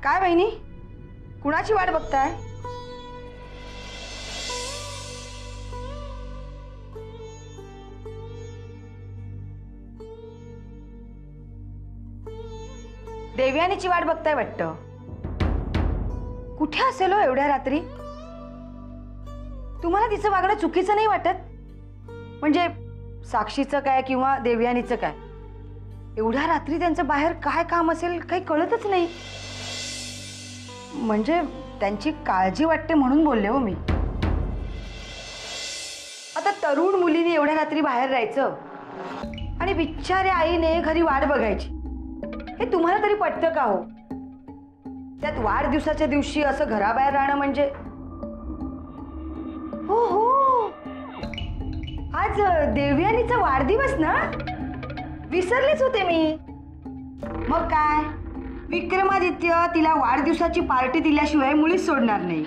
काय बहिणी, कुणाची वाट बघताय? देवयानीची वाट बघताय वाटतं. कुठे असेल हो एवढ्या रात्री? तुम्हाला तिचं वागणं चुकीचं नाही वाटत? म्हणजे साक्षीचं काय किंवा देवयानीचं काय, एवढ्या रात्री त्यांचं बाहेर काय काम असेल काही कळतच नाही. म्हणजे त्यांची काळजी वाटते म्हणून बोलले हो मी. आता तरुण मुलीने एवढ्या रात्री बाहेर राहायचं आणि बिचाऱ्या आईने घरी वाट बघायची, हे तुम्हाला तरी पटतं का हो? त्यात वाढदिवसाच्या दिवशी असं घराबाहेर राहणं म्हणजे. हो हो, आज देवयानीचा वाढदिवस ना, विसरलेच होते मी. मग काय, विक्रमादित्य तिला वाढदिवसाची पार्टी दिल्याशिवाय मुळीच सोडणार नाही.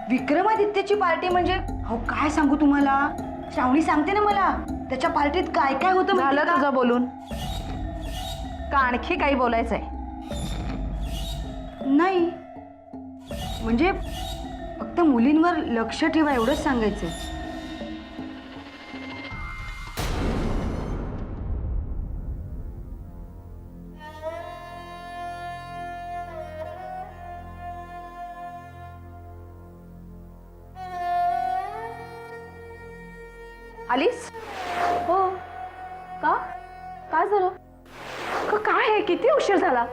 विक्रमादित्यची पार्टी म्हणजे अहो काय सांगू तुम्हाला. श्रावणी सांगते ना मला, त्याच्या पार्टीत काय काय होतं. झालं तुझं बोलून का आणखी काही बोलायचंय? नाही, म्हणजे फक्त मुलींवर लक्ष ठेवा एवढंच सांगायचं. आलीस? हो. का? काय झालं? काय आहे, किती उशीर झाला?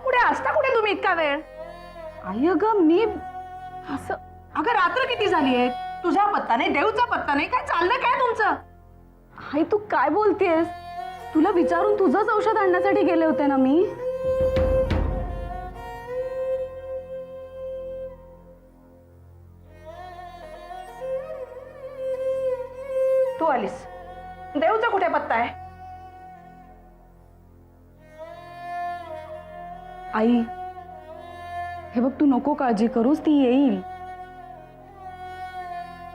कुठे असता कुठे तुम्ही इतका वेळ? आई अगं मी असं, अगं रात्र किती झाली आहे, तुझा पत्ता नाही, देवचा पत्ता नाही, काय चाललं काय तुमचं? आई तू काय बोलतेस? तुला विचारून तुझंच औषध आणण्यासाठी गेले होते ना मी. तू आलीस, देवचा कुठे पत्ता आहे? आई हे बघ, तू नको काळजी करूस, ती येईल.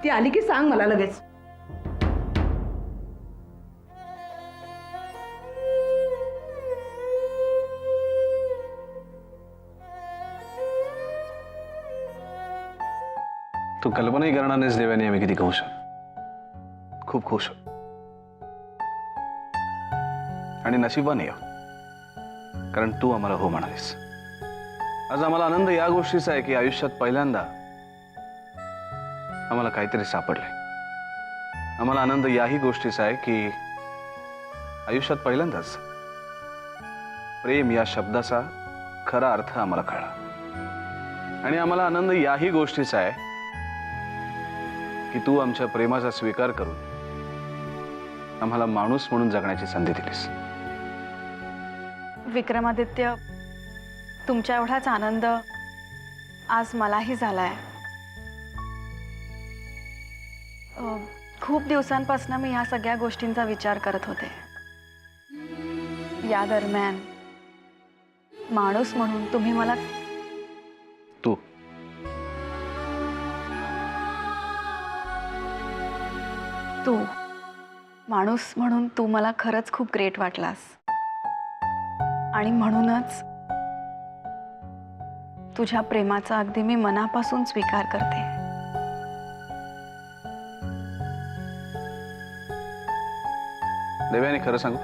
ती आली की सांग मला लगेच. तू कल्पनाही करणार नाहीस देवानी आम्ही किती खुश आहोत, खूप खुश आहोत. आणि नशिबाने आहोत, कारण तू आम्हाला हो म्हणालीस. आज आम्हाला आनंद या गोष्टीचा आहे की आयुष्यात पहिल्यांदा आम्हाला काहीतरी सापडलंय. आम्हाला आनंद याही गोष्टीचा आहे की आयुष्यात पहिल्यांदाच प्रेम या शब्दाचा खरा अर्थ आम्हाला कळला. आणि आम्हाला आनंद याही गोष्टीचा आहे की तू आमच्या प्रेमाचा स्वीकार करून आम्हाला माणूस म्हणून जगण्याची संधी दिलीस. विक्रमादित्य, तुमच्या एवढाच आनंद आज मलाही झालाय. खूप दिवसांपासून मी ह्या सगळ्या गोष्टींचा विचार करत होते. या दरम्यान माणूस म्हणून तुम्ही मला तू तू माणूस म्हणून तू मला खरंच खूप ग्रेट वाटलास. आणि म्हणूनच तुझ्या प्रेमाचा अगदी मी मनापासून स्वीकार करते. देवयानी खरं सांगू,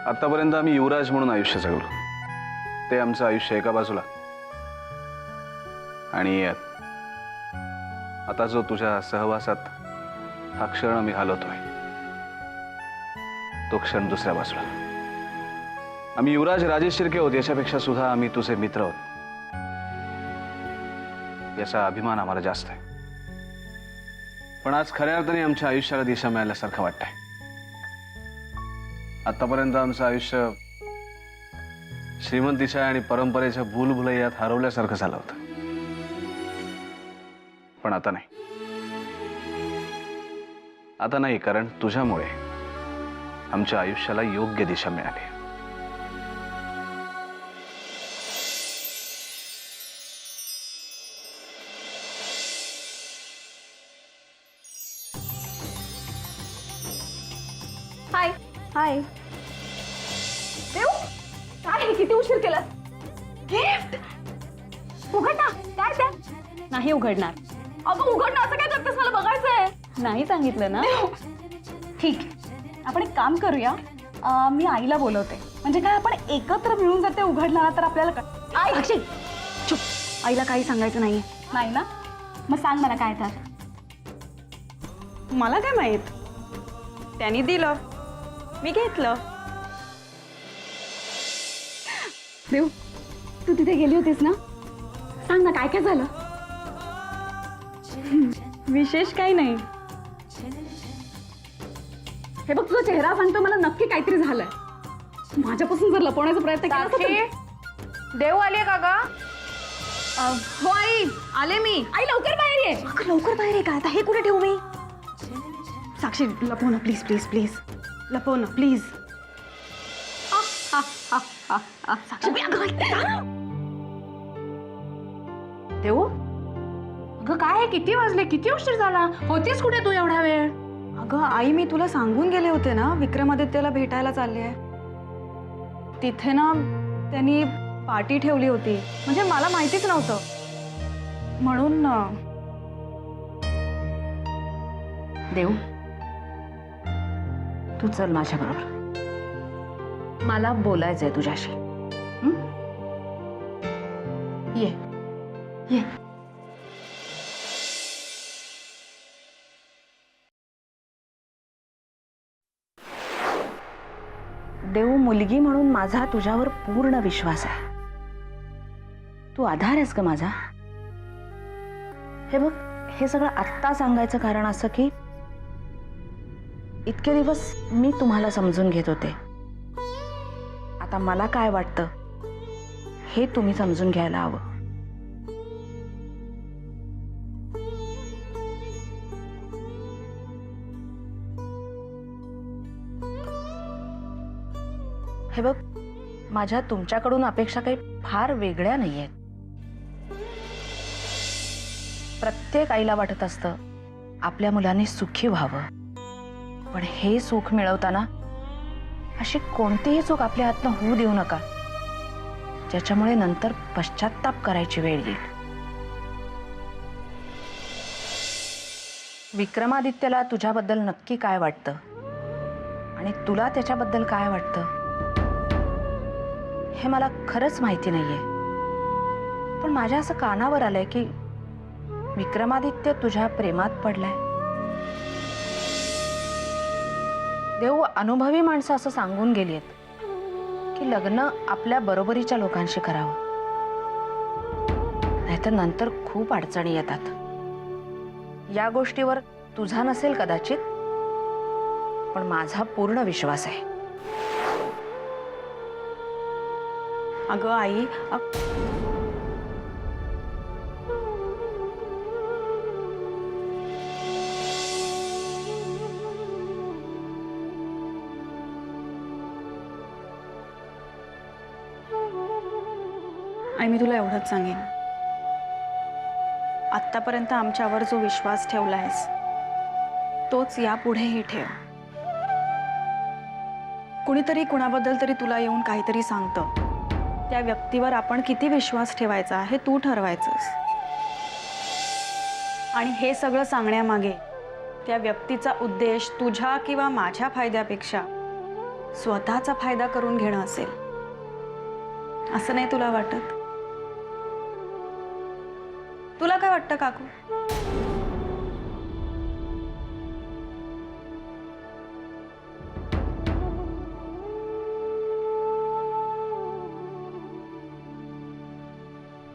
आतापर्यंत आम्ही युवराज म्हणून आयुष्य जगलो. ते आमचं आयुष्य एका बाजूला, आणि आता जो तुझ्या सहवासात हा क्षण आम्ही घालवतोय तो क्षण दुसऱ्या बाजूला. आम्ही युवराज राजे शिर्के आहोत याच्यापेक्षा सुद्धा आम्ही तुझे मित्र आहोत, याचा अभिमान आम्हाला जास्त आहे. पण आज खऱ्या अर्थाने आमच्या आयुष्याला दिशा मिळाल्यासारखं वाटतंय. आतापर्यंत आमचं आयुष्य श्रीमंतीच्या आणि परंपरेच्या भूलभुलैयात हरवल्यासारखं झालं होतं. पण आता नाही. आता नाही, कारण तुझ्यामुळे आमच्या आयुष्याला योग्य दिशा मिळाली. हाय हाय. देव, काय हे? किती उशीर केला? गिफ्ट उघड ना. काय ते? नाही उघडणार. अगं उघड ना. असं काय करतेस? मला बघायचंय. नाही सांगितलं ना. ठीक आहे, आपण एक काम करूया. मी आईला बोलवते. म्हणजे काय, आपण एकत्र मिळून जर ते उघडलं ना तर आपल्याला आई साक्षी, चुप. आईला काही सांगायचं नाहीये. नाही ना. मग सांग मला काय तर. मला काय माहित. त्यांनी दिलं, मी घेतलं. देव, तू तिथे गेली होतीस ना? सांग ना काय काय झालं. विशेष काही नाही. हे बघ, तुझा चेहरा सांगतो मला नक्की काहीतरी झालंय. माझ्यापासून जर लपवण्याचा प्रयत्न केला तर. देव आले का ग? हो आई, आले मी. आई लवकर बाहेर ये. लवकर बाहेर आहे का? आता हे कुठे ठेवू मी? साक्षी, लपव ना प्लीज प्लीज प्लीज. लपव ना प्लीज. साक्षी, देऊ, अगं काय, किती वाजले? किती उशीर झाला? होतीस कुठे तू एवढा वेळ? अगं आई, मी तुला सांगून गेले होते ना, विक्रमादित्यला भेटायला चालले आहे. तिथे ना त्यांनी पार्टी ठेवली होती. म्हणजे मला माहितीच नव्हतं, म्हणून देऊ, तू चल माझ्या बरोबर. मला बोलायचंय तुझ्याशी. ये ये. देऊ, मुलगी म्हणून माझा तुझ्यावर पूर्ण विश्वास आहे. तू आधार आहेस ग माझा. हे बघ, हे सगळं आत्ता सांगायचं कारण असं की इतके दिवस मी तुम्हाला समजून घेत होते. आता मला काय वाटतं हे तुम्ही समजून घ्यायला हवं. हे बघ, माझ्या तुमच्याकडून अपेक्षा काही फार वेगळ्या नाही आहेत. प्रत्येक आईला वाटत असतं आपल्या मुलाने सुखी व्हावं, पण हे सुख मिळवताना अशी कोणतीही चूक आपल्या हातनं होऊ देऊ नका, ज्याच्यामुळे नंतर पश्चात्ताप करायची वेळ येईल. विक्रमादित्यला तुझ्याबद्दल नक्की काय वाटतं आणि तुला त्याच्याबद्दल काय वाटतं हे मला खरंच माहिती नाहीये. पण माझ्या असं कानावर आलंय की विक्रमादित्य तुझ्या प्रेमात पडलाय. देव, अनुभवी माणसं असं सांगून गेली आहेत की लग्न आपल्या बरोबरीच्या लोकांशी करावं, नाहीतर नंतर खूप अडचणी येतात. या गोष्टीवर तुझा नसेल कदाचित, पण माझा पूर्ण विश्वास आहे. अगं आई, आई, मी तुला एवढंच सांगेन, आत्तापर्यंत आमच्यावर जो विश्वास ठेवलायस तोच यापुढेही ठेव. कुणीतरी कुणाबद्दल तरी तुला येऊन काहीतरी सांगतं, त्या व्यक्तीवर आपण किती विश्वास ठेवायचा हे तू ठरवायचंस. आणि हे सगळं सांगण्यामागे त्या व्यक्तीचा उद्देश तुझ्या किंवा माझ्या फायद्यापेक्षा स्वतःचा फायदा करून घेणं असेल, असं नाही तुला वाटत? तुला काय वाटतं काकू?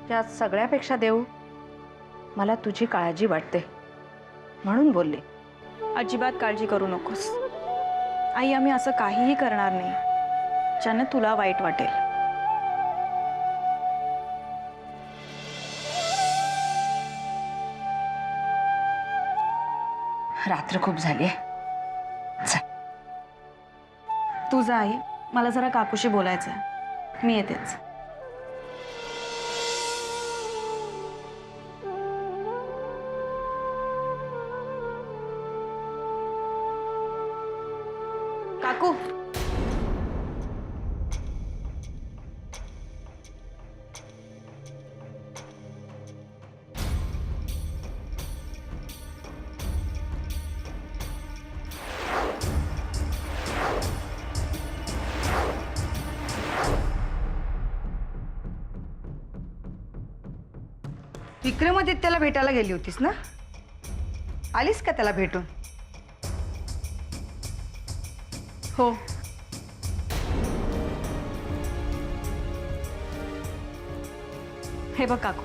त्या सगळ्यापेक्षा देऊ, मला तुझी काळजी वाटते म्हणून बोलले. अजिबात काळजी करू नकोस आई, आम्ही असं काहीही करणार नाही ज्याने तुला वाईट वाटेल. रात्र खूप झाली. तू जा आई, मला जरा काकूशी बोलायचं आहे. मी येतेच. काकू, विक्रमादित्याला भेटायला गेली होतीस ना? आलीस का त्याला भेटून? हो. हे बघ काकू,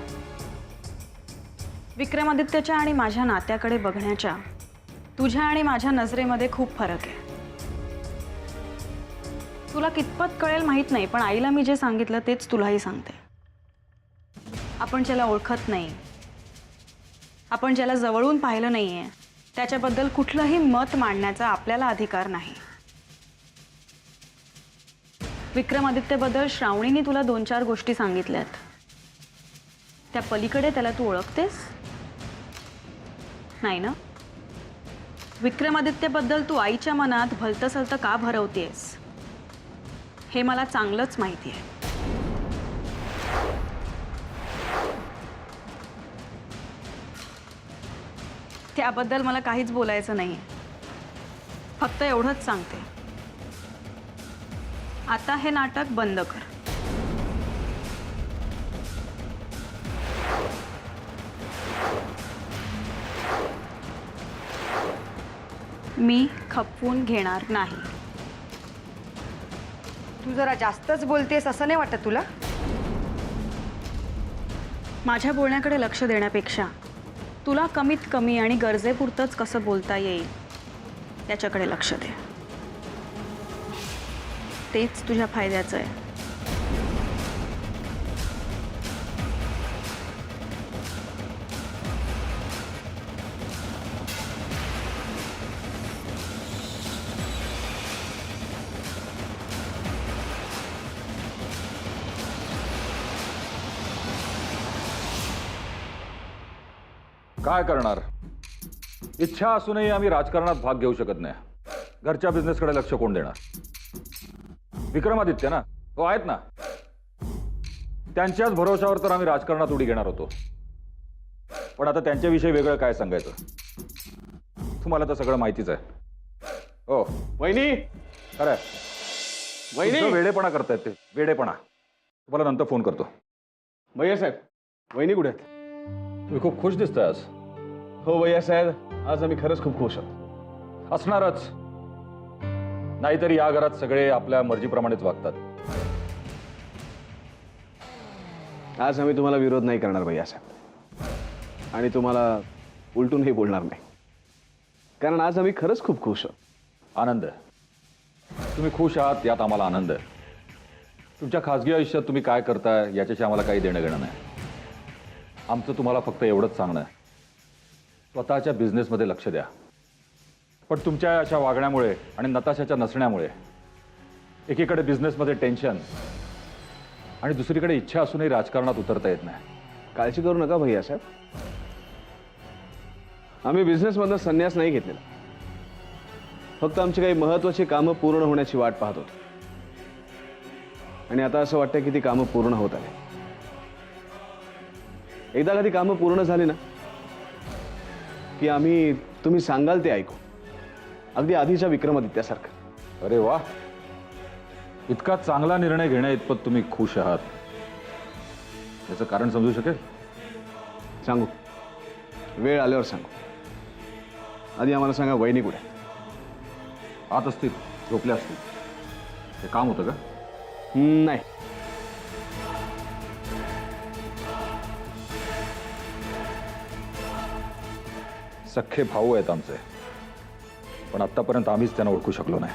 विक्रमादित्यच्या आणि माझ्या नात्याकडे बघण्याच्या तुझ्या आणि माझ्या नजरेमध्ये खूप फरक आहे. तुला कितपत कळेल माहित नाही, पण आईला मी जे सांगितलं तेच तुलाही सांगते. आपण ज्याला ओळखत नाही, आपण ज्याला जवळून पाहिलं नाहीये, त्याच्याबद्दल कुठलंही मत मांडण्याचा आपल्याला अधिकार नाही. विक्रमादित्यबद्दल श्रावणीने तुला 2-4 गोष्टी सांगितल्यात. त्या पलीकडे त्याला तू ओळखतेस? नाही ना? विक्रमादित्यबद्दल तू आईच्या मनात भलतंसलतं का भरवतेस हे मला चांगलंच माहिती आहे. त्याबद्दल मला काहीच बोलायचं नाहीये. फक्त एवढंच सांगते, आता हे नाटक बंद कर. मी खपवून घेणार नाही. तू जरा जास्तच बोलतेस असं नाही वाटत तुला? माझ्या बोलण्याकडे लक्ष देण्यापेक्षा तुला कमीत कमी आणि गरजेपुरतंच कसं बोलता येईल त्याच्याकडे लक्ष दे. तेच तुझ्या फायद्याचं आहे. काय करणार? इच्छा असूनही आम्ही राजकारणात भाग घेऊ शकत नाही. घरच्या बिझनेसकडे लक्ष कोण देणार? विक्रमादित्य ना, तो आहेत ना, त्यांच्याच भरोशावर तर आम्ही राजकारणात उडी घेणार होतो. पण आता त्यांच्याविषयी वेगळं काय सांगायचं? तुम्हाला तर सगळं माहितीच आहे. हो वहिनी, खरंय, वहिनी, वेडेपणा करतायत ते, वेडेपणा. तुम्हाला नंतर फोन करतो. भैया साहेब, वहिनी कुठे आहेत? तुम्ही खूप खुश दिसताय आज. हो भैया साहेब, आज आम्ही खरंच खूप खुश आहोत. असणारच, नाहीतरी या घरात सगळे आपल्या मर्जीप्रमाणेच वागतात. आज आम्ही तुम्हाला विरोध नाही करणार भैया साहेब, आणि तुम्हाला उलटूनही बोलणार नाही, कारण आज आम्ही खरंच खूप खुश आहोत. आनंद, तुम्ही खुश आहात यात आम्हाला आनंद आहे. तुमच्या खाजगी आयुष्यात तुम्ही काय करताय याच्याशी आम्हाला काही देणं घेणं नाही. आमचं तुम्हाला फक्त एवढंच सांगणं आहे, स्वतःच्या बिझनेसमध्ये लक्ष द्या. पण तुमच्या अशा वागण्यामुळे आणि नताशाच्या नसण्यामुळे एकीकडे बिझनेसमध्ये टेन्शन आणि दुसरीकडे इच्छा असूनही राजकारणात उतरता येत नाही. काळजी करू नका भैया साहेब, आम्ही बिझनेसमधनं संन्यास नाही घेतलेला. फक्त आमची काही महत्त्वाची कामं पूर्ण होण्याची वाट पाहत होतो, आणि आता असं वाटतं की ती कामं पूर्ण होत आली. एकदा का ती कामं पूर्ण झाली ना की आम्ही तुम्ही सांगाल ते ऐकू, अगदी आधीच्या विक्रमादित्यासारखं. अरे वा, इतका चांगला निर्णय घेण्या इतपत तुम्ही खुश आहात, याचं कारण समजू शकेल? सांगू, वेळ आल्यावर सांगू. आधी आम्हाला सांगा, वहिनी कुठे? आत असतील, झोपल्या असतील. हे काम होतं का? नाही, सख्खे भाऊ आहेत आमचे, पण आतापर्यंत आम्हीच त्यांना ओळखू शकलो नाही.